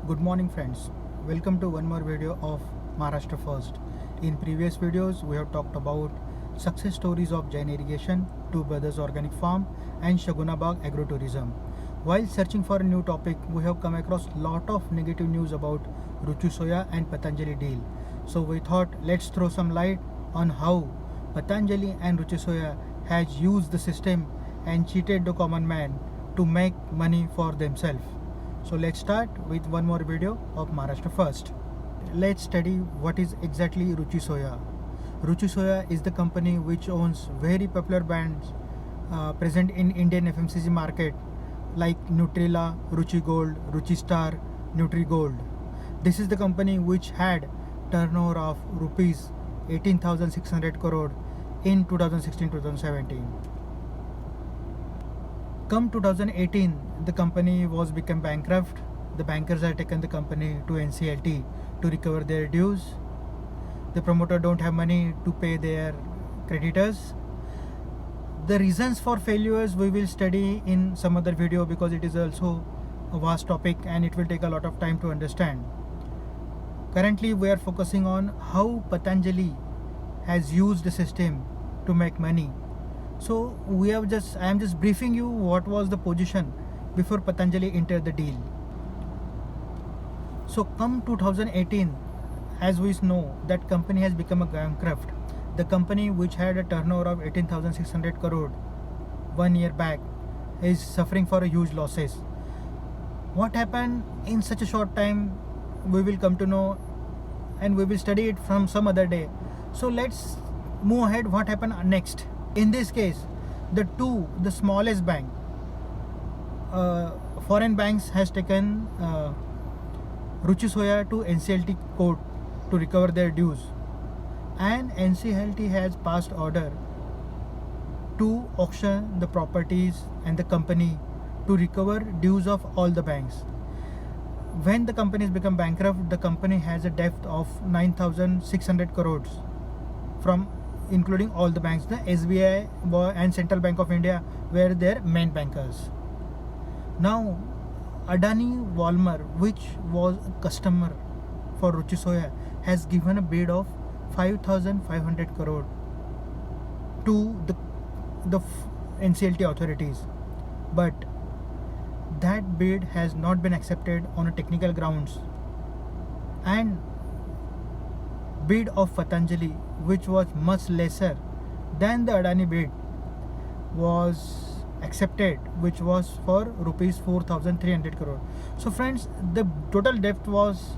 Good morning friends, welcome to one more video of Maharashtra First. In previous videos we have talked about success stories of Jain Irrigation, Two Brothers Organic Farm and Shagunabag Agrotourism. While searching for a new topic, we have come across lot of negative news about Ruchi Soya and Patanjali deal. So we thought let's throw some light on how Patanjali and Ruchi Soya has used the system and cheated the common man to make money for themselves. So let's start with one more video of Maharashtra First. Let's study what is exactly Ruchi Soya. Ruchi Soya is the company which owns very popular brands present in Indian FMCG market like Nutrela, Ruchi Gold, Ruchi Star, Nutri Gold. This is the company which had turnover of rupees 18,600 crore in 2016-2017. Come 2018, the company was become bankrupt. The bankers have taken the company to NCLT to recover their dues. The promoter don't have money to pay their creditors. The reasons for failures we will study in some other video because it is also a vast topic and it will take a lot of time to understand. Currently we are focusing on how Patanjali has used the system to make money. So I am just briefing you what was the position before Patanjali entered the deal. So come 2018, as we know that company has become a bankrupt. The company which had a turnover of 18,600 crore 1 year back is suffering for a huge losses. What happened in such a short time we will come to know and we will study it from some other day. So let's move ahead what happened next. In this case, the smallest bank, foreign banks has taken Ruchi Soya to NCLT court to recover their dues, and NCLT has passed order to auction the properties and the company to recover dues of all the banks. When the companies become bankrupt, the company has a debt of 9,600 crores from including all the banks. The SBI and Central Bank of India were their main bankers. Now Adani Walmart, which was a customer for Ruchi Soya, has given a bid of 5,500 crore to the NCLT authorities, but that bid has not been accepted on a technical grounds, and bid of Patanjali, which was much lesser than the Adani bid, was accepted, which was for rupees 4,300 crore. So friends, the total debt was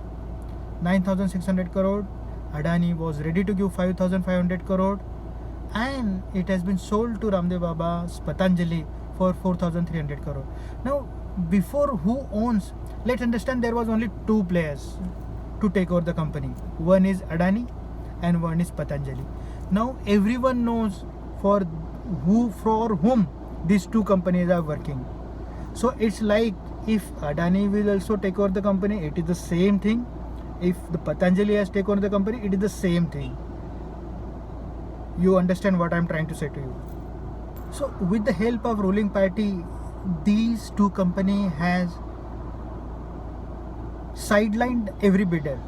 9,600 crore. Adani was ready to give 5,500 crore and it has been sold to Ramdev Baba's Patanjali for 4,300 crore. Now before who owns, let's understand there was only two players to take over the company. One is Adani and one is Patanjali. Now everyone knows for whom these two companies are working. So it's like if Adani will also take over the company, it is the same thing. If the Patanjali has taken over the company, it is the same thing. You understand what I'm trying to say to you. So with the help of ruling party, these two companies has sidelined every bidder.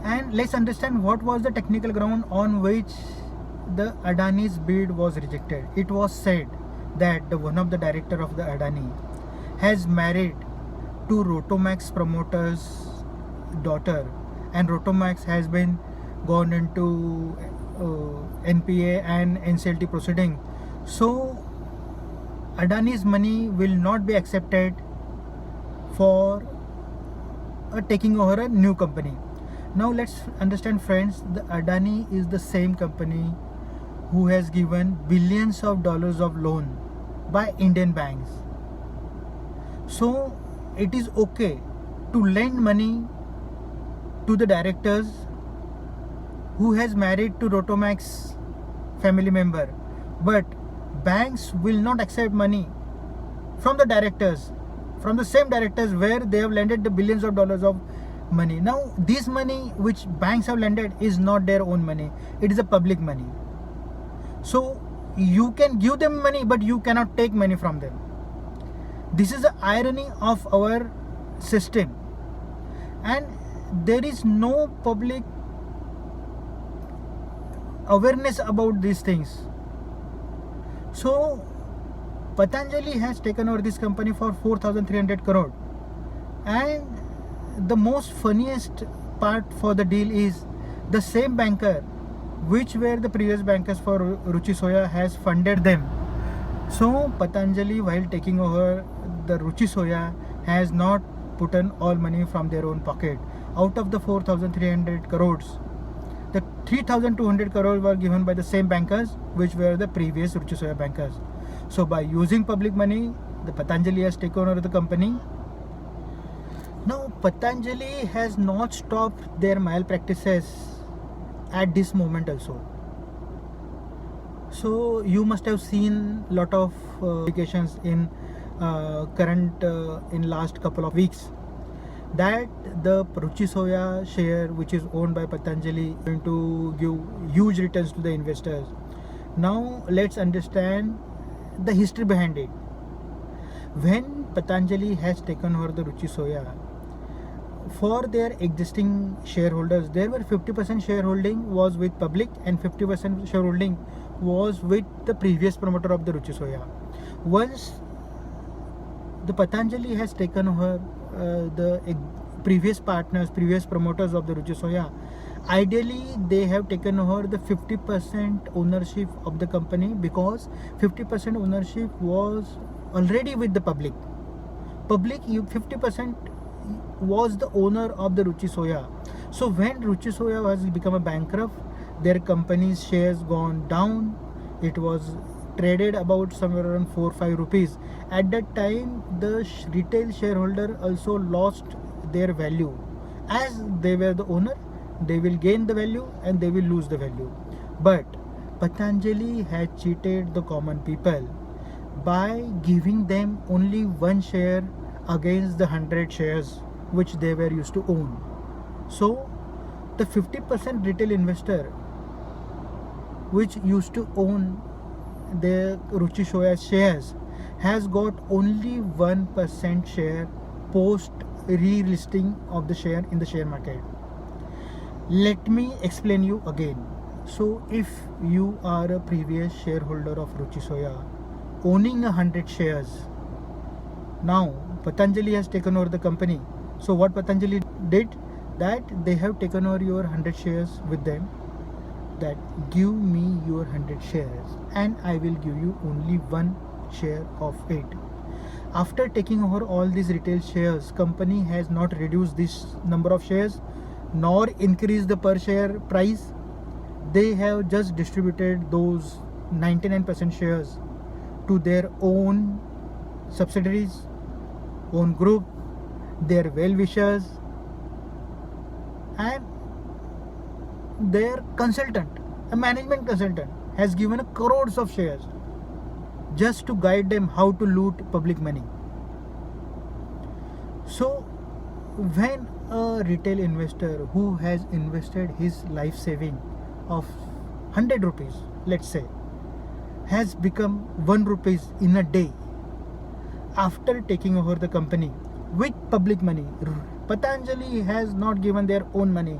And let's understand what was the technical ground on which the Adani's bid was rejected. It was said that one of the director of the Adani has married to Rotomax promoter's daughter, and Rotomax has been gone into NPA and NCLT proceeding. So Adani's money will not be accepted for taking over a new company. Now let's understand friends, the Adani is the same company who has given billions of dollars of loan by Indian banks. So it is okay to lend money to the directors who has married to Rotomax family member, but banks will not accept money from the directors, from the same directors where they have lended the billions of dollars of money. Now this money which banks have lended is not their own money, it is a public money. So you can give them money but you cannot take money from them. This is the irony of our system. and there is no public awareness about these things. So Patanjali has taken over this company for 4,300 crore, and the most funniest part for the deal is the same banker which were the previous bankers for Ruchi Soya has funded them. So Patanjali, while taking over the Ruchi Soya, has not put in all money from their own pocket. Out of the 4,300 crores, the 3,200 crores were given by the same bankers which were the previous Ruchi Soya bankers. So by using public money, the Patanjali has taken over the company. Now Patanjali has not stopped their malpractices at this moment also. So you must have seen lot of publications in in last couple of weeks that the Ruchi Soya share, which is owned by Patanjali, is going to give huge returns to the investors. Now let's understand the history behind it. When Patanjali has taken over the Ruchi Soya, for their existing shareholders, there were 50% shareholding was with public and 50% shareholding was with the previous promoter of the Ruchi Soya. Once the Patanjali has taken over the previous partners, previous promoters of the Ruchi Soya, ideally they have taken over the 50% ownership of the company, because 50% ownership was already with the public. 50% was the owner of the Ruchi Soya. So when Ruchi Soya has become a bankrupt, their company's shares gone down. It was traded about somewhere around 4-5 rupees. At that time, the retail shareholder also lost their value. As they were the owner, they will gain the value and they will lose the value. But Patanjali had cheated the common people by giving them only one share against the 100 shares which they were used to own. So the 50% retail investor which used to own the Ruchi Soya shares has got only 1% share post re-listing of the share in the share market. Let me explain you again. So if you are a previous shareholder of Ruchi Soya owning 100 shares, now Patanjali has taken over the company. So what Patanjali did, that they have taken over your 100 shares with them, that give me your 100 shares and I will give you only one share of it. After taking over all these retail shares, company has not reduced this number of shares nor increased the per share price. They have just distributed those 99% shares to their own subsidiaries, own group, their well-wishers and their consultant. A management consultant has given crores of shares just to guide them how to loot public money. So when a retail investor who has invested his life saving of 100 rupees, let's say, has become 1 rupees in a day after taking over the company with public money, Patanjali has not given their own money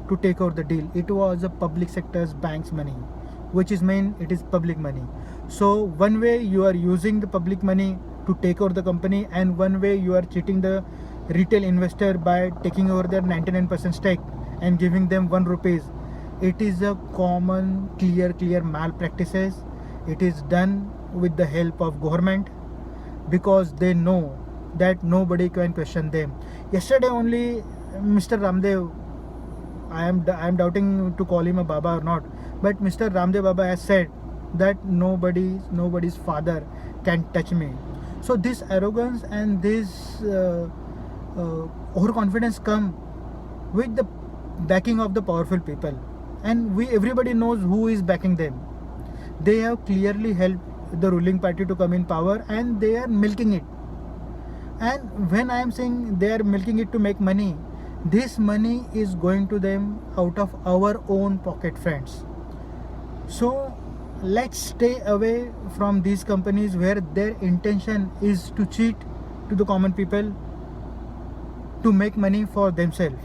to take over the deal. It was a public sector's bank's money, which is mean it is public money. So one way you are using the public money to take over the company, and one way you are cheating the retail investor by taking over their 99% stake and giving them 1 rupees. It is a common clear malpractices. It is done with the help of government because they know that nobody can question them. Yesterday only Mr. Ramdev, I am doubting to call him a Baba or not, but Mr. Ramdev Baba has said that nobody's father can touch me. So this arrogance and this overconfidence come with the backing of the powerful people, and everybody knows who is backing them. They have clearly helped the ruling party to come in power, and they are milking it. And when I am saying they are milking it to make money, this money is going to them out of our own pocket, friends. So let's stay away from these companies where their intention is to cheat to the common people. to make money for themselves.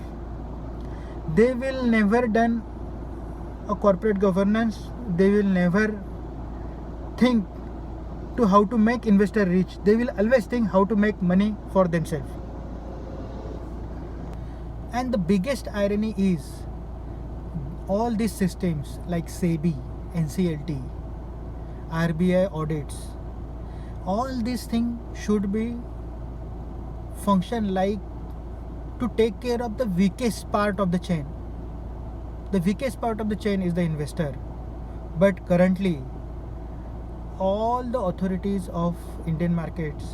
They will never done a corporate governance. They will never think to how to make investor rich. They will always think how to make money for themselves. And the biggest irony is all these systems like SEBI, NCLT, RBI audits, all these things should be function like to take care of the weakest part of the chain. The weakest part of the chain is the investor. But currently, all the authorities of Indian markets,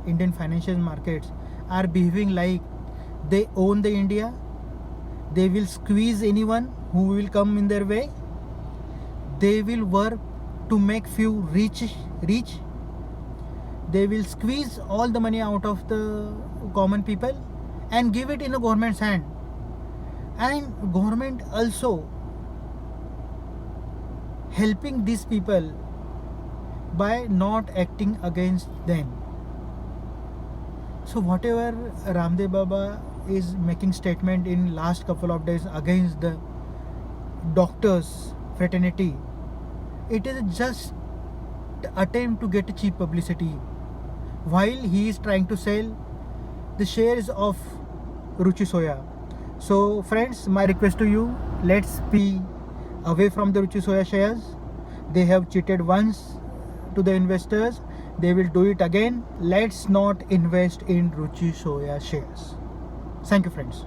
Indian financial markets are behaving like they own the India. They will squeeze anyone who will come in their way. They will work to make few rich. They will squeeze all the money out of the common people and give it in the government's hand. And government also helping these people by not acting against them. So whatever Ramdev Baba is making statement in last couple of days against the doctors fraternity, it is just attempt to get cheap publicity while he is trying to sell the shares of Ruchi Soya. So friends, my request to you, let's be away from the Ruchi Soya shares. They have cheated once to the investors, they will do it again. Let's not invest in Ruchi Soya shares. Thank you friends.